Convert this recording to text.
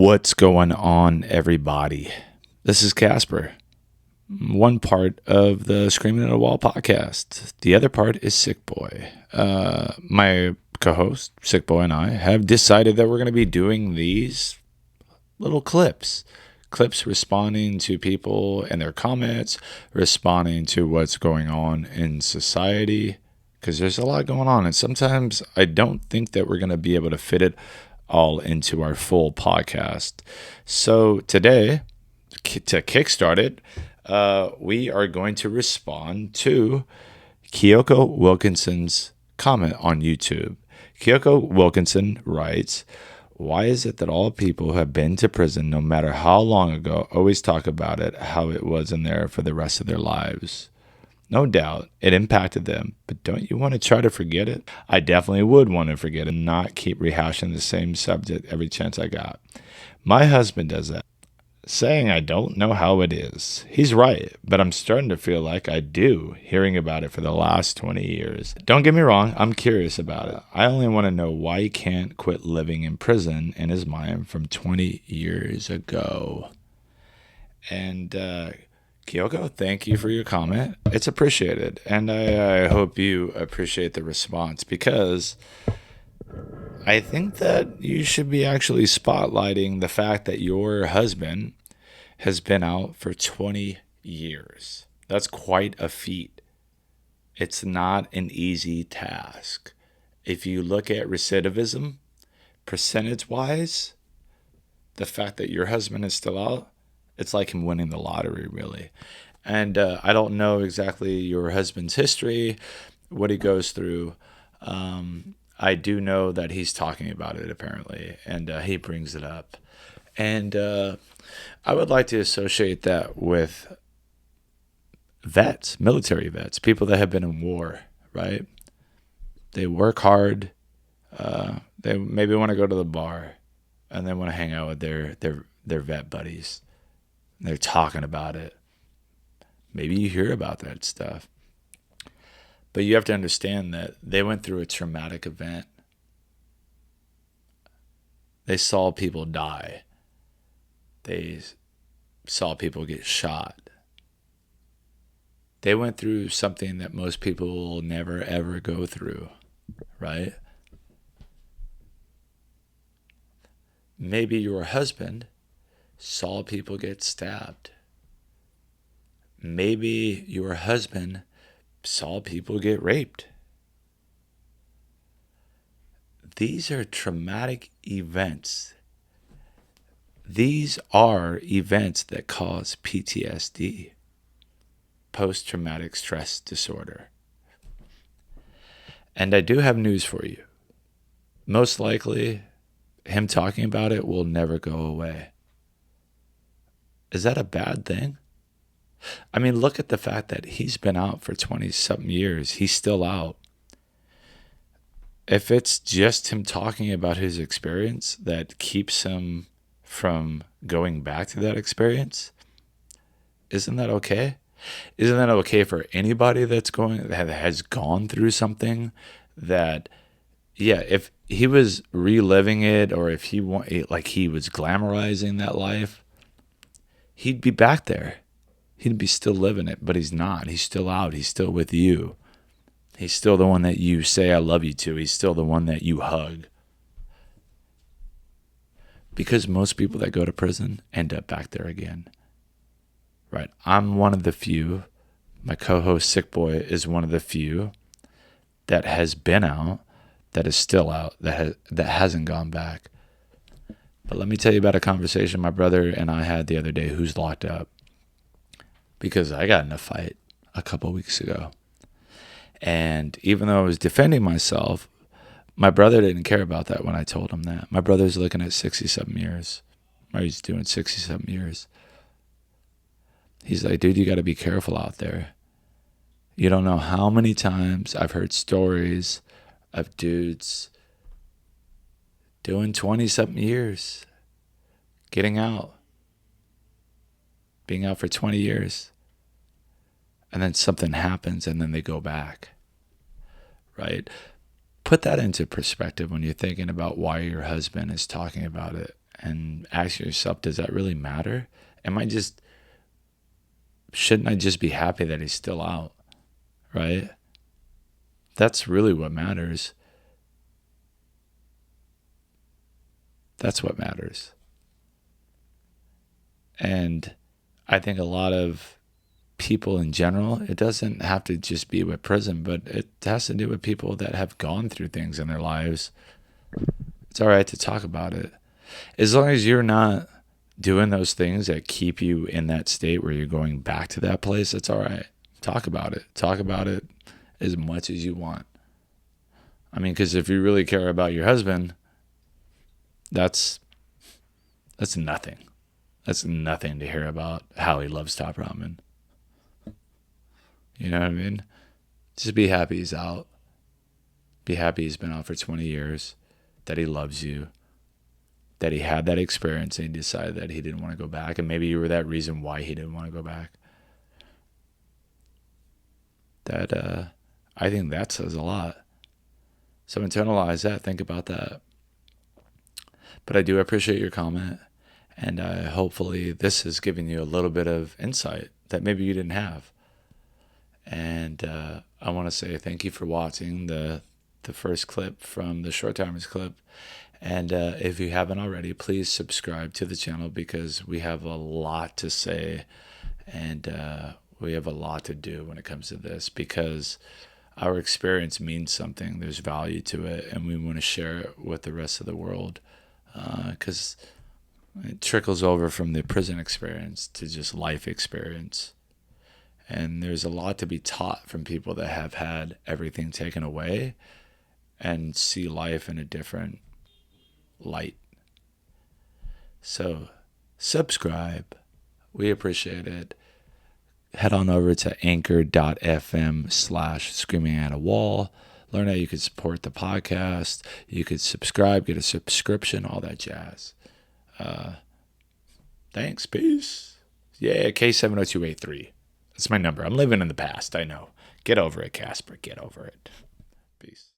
What's going on, everybody? This is Kasper, one part of the Screaming at a Wall podcast. The other part is Sickboy. My co-host, Sickboy, and I have decided that we're going to be doing these little clips responding to people and their comments, responding to what's going on in society, because there's a lot going on, and sometimes I don't think that we're going to be able to fit it all into our full podcast. So today, to kickstart it, we are going to respond to Kyoko Wilkinson's comment on YouTube. Kyoko Wilkinson writes, "Why is it that all people who have been to prison, no matter how long ago, always talk about it, how it was in there for the rest of their lives? No doubt it impacted them, but don't you want to try to forget it? I definitely would want to forget it and not keep rehashing the same subject every chance I got. My husband does that, saying I don't know how it is. He's right, but I'm starting to feel like I do, hearing about it for the last 20 years. Don't get me wrong, I'm curious about it. I only want to know why he can't quit living in prison in his mind from 20 years ago." And Kyoko, thank you for your comment. It's appreciated. And I hope you appreciate the response, because I think that you should be actually spotlighting the fact that your husband has been out for 20 years. That's quite a feat. It's not an easy task. If you look at recidivism, percentage-wise, the fact that your husband is still out, it's like him winning the lottery, really. And I don't know exactly your husband's history, what he goes through. I do know that he's talking about it, apparently, and he brings it up. And I would like to associate that with vets, military vets, people that have been in war, right? They work hard. They maybe want to go to the bar, and they want to hang out with their vet buddies. They're talking about it. Maybe you hear about that stuff. But you have to understand that they went through a traumatic event. They saw people die. They saw people get shot. They went through something that most people will never, ever go through, right? Maybe your husband saw people get stabbed. Maybe your husband saw people get raped. These are traumatic events. These are events that cause PTSD, post-traumatic stress disorder. And I do have news for you. Most likely, him talking about it will never go away. Is that a bad thing? I mean, look at the fact that he's been out for 20-something years. He's still out. If it's just him talking about his experience that keeps him from going back to that experience, isn't that okay? Isn't that okay for anybody that has gone through something that, yeah, if he was reliving it, or if he was glamorizing that life, he'd be back there. He'd be still living it, but he's not. He's still out. He's still with you. He's still the one that you say I love you to. He's still the one that you hug. Because most people that go to prison end up back there again. Right? I'm one of the few. My co-host Sickboy is one of the few that has been out, that is still out, that hasn't gone back. But let me tell you about a conversation my brother and I had the other day, who's locked up. Because I got in a fight a couple weeks ago. And even though I was defending myself, my brother didn't care about that when I told him that. My brother's looking at 60-something years. Or he's doing 60-something years. He's like, dude, you got to be careful out there. You don't know how many times I've heard stories of dudes doing 20-something years, getting out, being out for 20 years, and then something happens and then they go back, right? Put that into perspective when you're thinking about why your husband is talking about it and ask yourself, does that really matter? Shouldn't I just be happy that he's still out, right? That's really what matters. That's what matters. And I think a lot of people in general, it doesn't have to just be with prison, but it has to do with people that have gone through things in their lives. It's all right to talk about it. As long as you're not doing those things that keep you in that state where you're going back to that place, it's all right. Talk about it. Talk about it as much as you want. I mean, because if you really care about your husband, that's nothing. That's nothing to hear about how he loves Top Ramen. You know what I mean? Just be happy he's out. Be happy he's been out for 20 years, that he loves you, that he had that experience and he decided that he didn't want to go back. And maybe you were that reason why he didn't want to go back. I think that says a lot. So internalize that. Think about that. But I do appreciate your comment. And hopefully this has given you a little bit of insight that maybe you didn't have. And I want to say thank you for watching the first clip from the Short Timers clip. And if you haven't already, please subscribe to the channel because we have a lot to say and we have a lot to do when it comes to this because our experience means something. There's value to it, and we want to share it with the rest of the world because it trickles over from the prison experience to just life experience. And there's a lot to be taught from people that have had everything taken away and see life in a different light. So subscribe. We appreciate it. Head on over to anchor.fm/screaming at a wall. Learn how you can support the podcast. You could subscribe, get a subscription, all that jazz. Thanks. Peace. Yeah, K70283. That's my number. I'm living in the past. I know. Get over it, Kasper. Get over it. Peace.